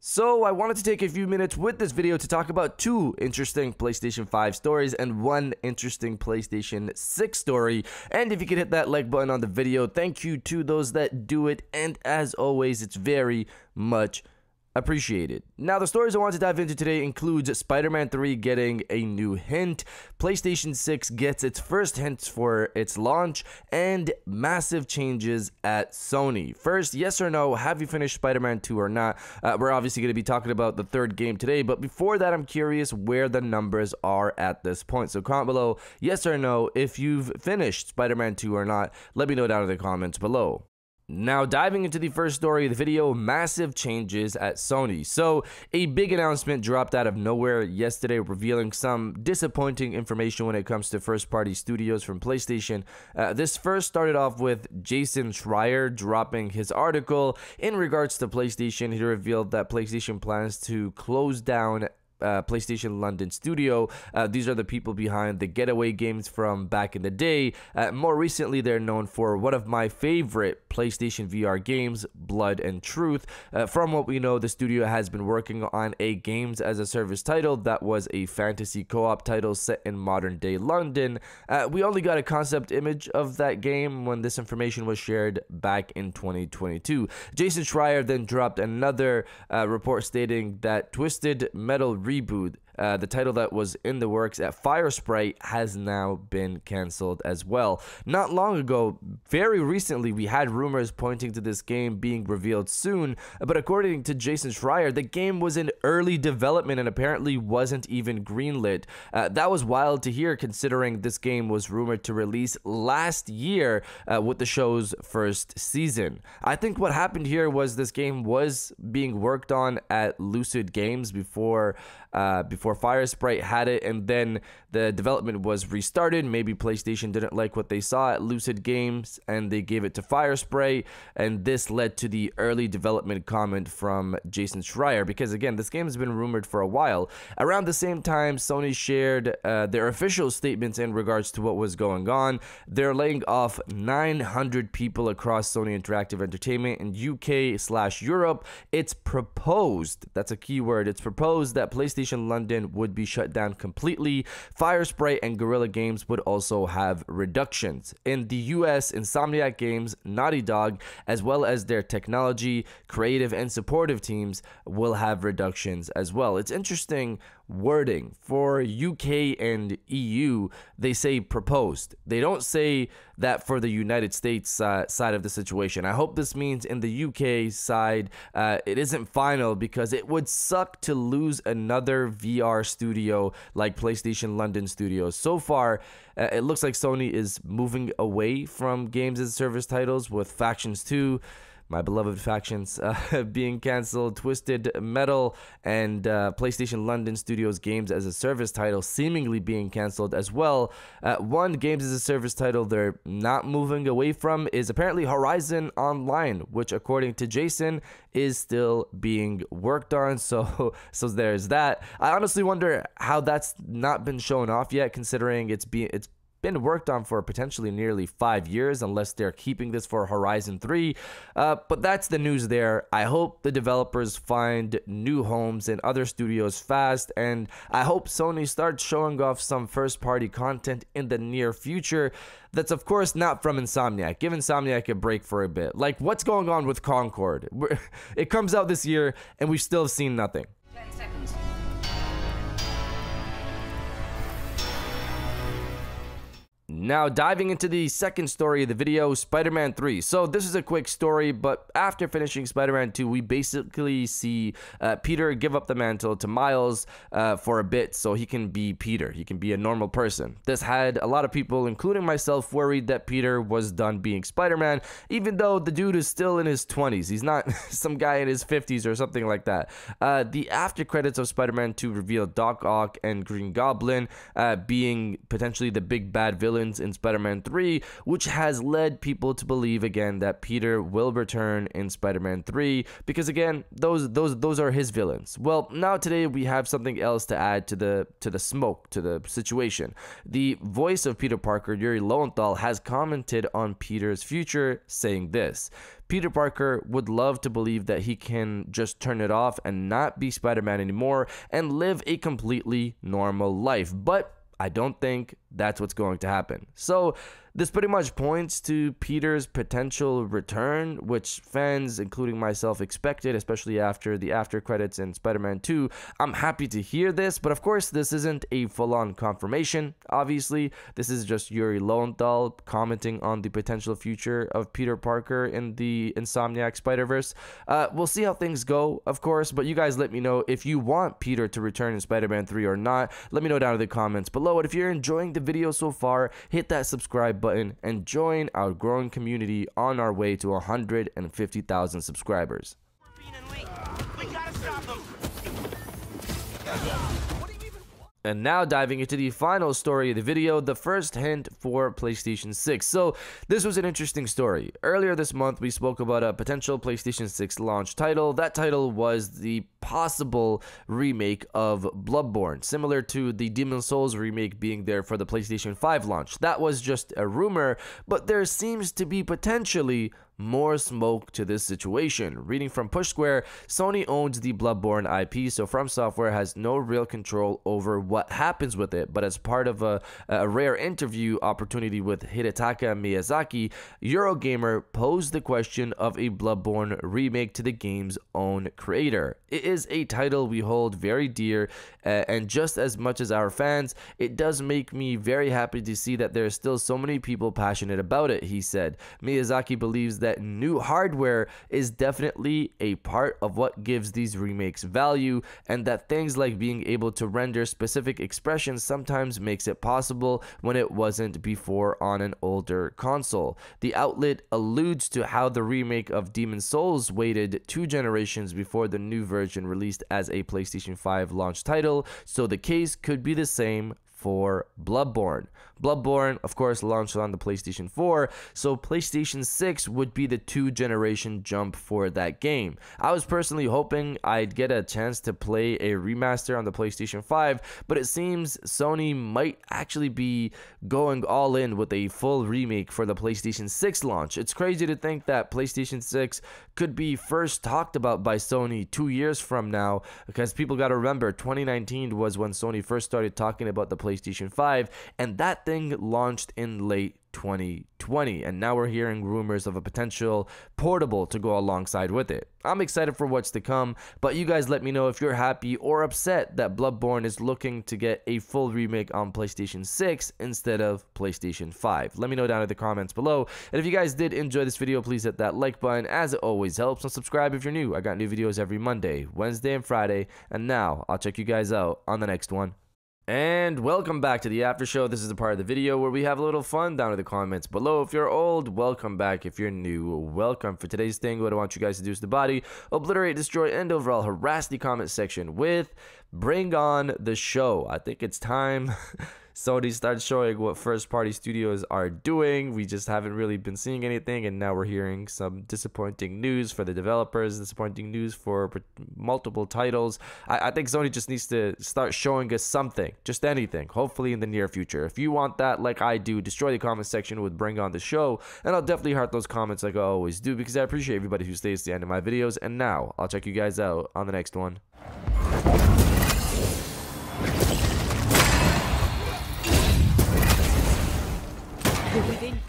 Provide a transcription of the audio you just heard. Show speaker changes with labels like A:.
A: So I wanted to take a few minutes with this video to talk about two interesting PlayStation 5 stories and one interesting PlayStation 6 story. And if you could hit that like button on the video, thank you to those that do it. And as always, it's very much appreciated. Now, the stories I want to dive into today includes Spider-Man 3 getting a new hint, PlayStation 6 gets its first hints for its launch, and massive changes at Sony. First, yes or no, have you finished Spider-Man 2 or not? We're obviously going to be talking about the third game today, but before that, I'm curious where the numbers are at this point. So comment below, yes or no, if you've finished Spider-Man 2 or not. Let me know down in the comments below. Now, diving into the first story of the video, massive changes at Sony. So, a big announcement dropped out of nowhere yesterday, revealing some disappointing information when it comes to first-party studios from PlayStation. This first started off with Jason Schreier dropping his article in regards to PlayStation. He revealed that PlayStation plans to close down PlayStation London studio. These are the people behind the Getaway games from back in the day. More recently, they're known for one of my favorite PlayStation VR games, Blood and Truth. From what we know, the studio has been working on a games as a service title that was a fantasy co-op title set in modern day London. We only got a concept image of that game when this information was shared back in 2022. Jason Schreier then dropped another report stating that Twisted Metal Reboot, the title that was in the works at Firesprite, has now been cancelled as well. Not long ago, very recently, we had rumors pointing to this game being revealed soon, but according to Jason Schreier, the game was in early development and apparently wasn't even greenlit. That was wild to hear, considering this game was rumored to release last year with the show's first season. I think what happened here was this game was being worked on at Lucid Games before Firesprite had it, and then the development was restarted. Maybe PlayStation didn't like what they saw at Lucid Games and they gave it to Firesprite, and this led to the early development comment from Jason Schreier, because again, this game has been rumored for a while. Around the same time, Sony shared their official statements in regards to what was going on. They're laying off 900 people across Sony Interactive Entertainment in UK/Europe. It's proposed, that's a key word, it's proposed that PlayStation London would be shut down completely. Firesprite and Guerrilla Games would also have reductions. In the US, Insomniac Games, Naughty Dog, as well as their technology, creative, and supportive teams will have reductions as well. It's interesting wording. For UK and EU, they say proposed. They don't say that for the United States side of the situation. I hope this means in the UK side, it isn't final, because it would suck to lose another VR studio like PlayStation London Studios. So far, it looks like Sony is moving away from games as a service titles, with Factions 2, my beloved Factions, being cancelled, Twisted Metal and PlayStation London Studios games as a service title seemingly being cancelled as well. One games as a service title they're not moving away from is apparently Horizon Online, which according to Jason is still being worked on. So there's that. I honestly wonder how that's not been shown off yet, considering it's been worked on for potentially nearly 5 years, unless they're keeping this for Horizon 3. But that's the news there. I hope the developers find new homes in other studios fast, and I hope Sony starts showing off some first-party content in the near future that's of course not from Insomniac. Give Insomniac a break for a bit. Like, what's going on with Concord? It comes out this year and we've still seen nothing.
B: 10 seconds.
A: Now, diving into the second story of the video, Spider-Man 3. So this is a quick story, but after finishing Spider-Man 2, we basically see Peter give up the mantle to Miles for a bit so he can be Peter. He can be a normal person. This had a lot of people, including myself, worried that Peter was done being Spider-Man, even though the dude is still in his 20s. He's not some guy in his 50s or something like that. The after credits of Spider-Man 2 revealed Doc Ock and Green Goblin being potentially the big bad villain villains in Spider-Man 3, which has led people to believe again that Peter will return in Spider-Man 3 because again, those are his villains. Well, now today we have something else to add to the smoke, to the situation. The voice of Peter Parker, Yuri Lowenthal, has commented on Peter's future, saying this: Peter Parker would love to believe that he can just turn it off and not be Spider-Man anymore and live a completely normal life, but I don't think that's what's going to happen. So this pretty much points to Peter's potential return, which fans, including myself, expected, especially after the after credits in Spider-Man 2. I'm happy to hear this, but of course, this isn't a full-on confirmation. Obviously, this is just Yuri Lowenthal commenting on the potential future of Peter Parker in the Insomniac Spider-Verse. We'll see how things go, of course, but you guys let me know if you want Peter to return in Spider-Man 3 or not. Let me know down in the comments below. And if you're enjoying the video so far, hit that subscribe button and join our growing community on our way to 150,000 subscribers. And now diving into the final story of the video, the first hint for PlayStation 6. So this was an interesting story. Earlier this month, we spoke about a potential PlayStation 6 launch title. That title was the possible remake of Bloodborne, similar to the Demon's Souls remake being there for the PlayStation 5 launch. That was just a rumor, but there seems to be potentially more smoke to this situation. Reading from Push Square, Sony owns the Bloodborne IP, so From Software has no real control over what happens with it, but as part of a rare interview opportunity with Hidetaka Miyazaki, Eurogamer posed the question of a Bloodborne remake to the game's own creator. It is a title we hold very dear, and just as much as our fans, it does make me very happy to see that there are still so many people passionate about it, he said. Miyazaki believes that new hardware is definitely a part of what gives these remakes value, and that things like being able to render specific expressions sometimes makes it possible when it wasn't before on an older console. The outlet alludes to how the remake of Demon's Souls waited 2 generations before the new version released as a PlayStation 5 launch title, so the case could be the same for Bloodborne. Bloodborne, of course, launched on the PlayStation 4, so PlayStation 6 would be the 2-generation jump for that game. I was personally hoping I'd get a chance to play a remaster on the PlayStation 5, but it seems Sony might actually be going all in with a full remake for the PlayStation 6 launch. It's crazy to think that PlayStation 6 could be first talked about by Sony 2 years from now, because people got to remember 2019 was when Sony first started talking about the PlayStation 5, and that thing launched in late 2020, and now we're hearing rumors of a potential portable to go alongside with it. I'm excited for what's to come, but you guys let me know if you're happy or upset that Bloodborne is looking to get a full remake on PlayStation 6 instead of PlayStation 5. Let me know down in the comments below, and if you guys did enjoy this video, please hit that like button as it always helps, and subscribe if you're new. I got new videos every Monday, Wednesday, and Friday, and now I'll check you guys out on the next one. And welcome back to the after show. This is the part of the video where we have a little fun down in the comments below. If you're old, welcome back. If you're new, welcome. For today's thing, what I want you guys to do is the body, obliterate, destroy, and overall harass the comment section with Bring On the Show. I think it's time Sony started showing what first-party studios are doing. We just haven't really been seeing anything, and now we're hearing some disappointing news for the developers, disappointing news for multiple titles. I think Sony just needs to start showing us something, just anything, hopefully in the near future. If you want that like I do, destroy the comment section with Bring On the Show, and I'll definitely heart those comments like I always do, because I appreciate everybody who stays to the end of my videos. And now, I'll check you guys out on the next one.
B: Within